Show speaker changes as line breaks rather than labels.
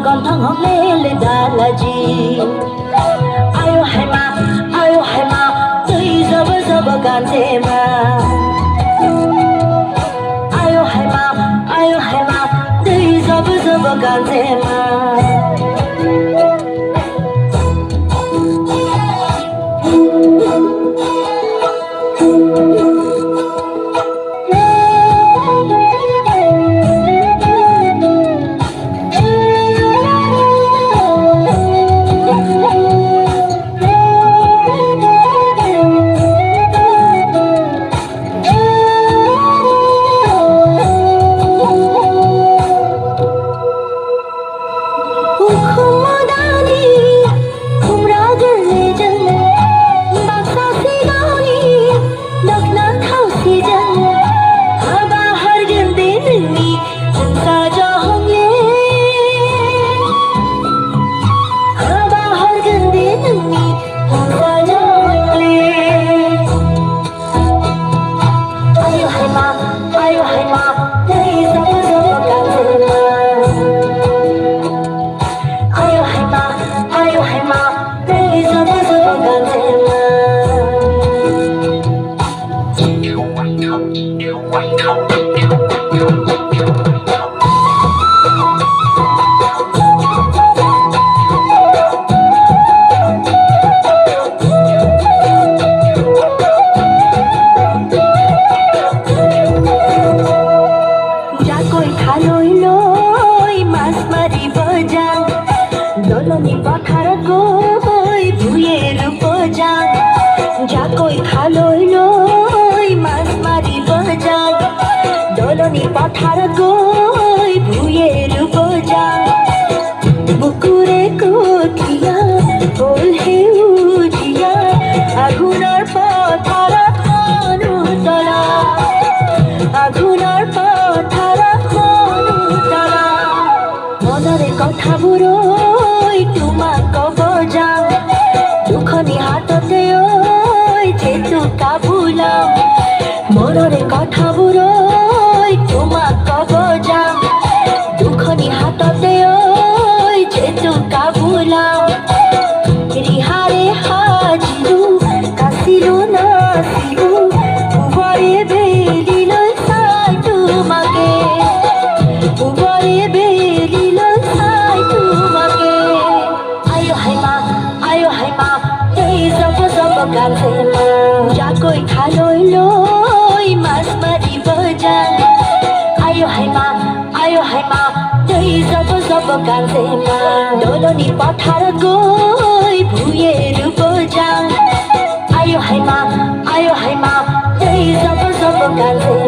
Gantang hong lele dalaji ayo hai ma tui zaba zaba gante ma ayo hai ma tui zaba zaba gante ma doloni pathar goi bhuyer bojang jakoi khaloi loi mas mari bojang doloni pathar goi bhuyer bojang bukure kotiya bol heujiya agunar pathar manu tala agunar pathar manu tala monare kotha buro মনরে কথা বুড়ই তোমাক কবজাম দুখনি হাততে ওই যেতু কাবুলাম রিহারে হাজিলু কাসিলু নাসিলু উবরে বেলিল সাই তোমাকে উবরে বেলিল সাই তোমাকে আয়ো high মা এই জব জব গাছে মা যাকই খালইল mas mari bojang ayo hai ma tui zaba zaba gante ma doloni pathar goi bhuyer bojang ayo hai ma tui zaba zaba gante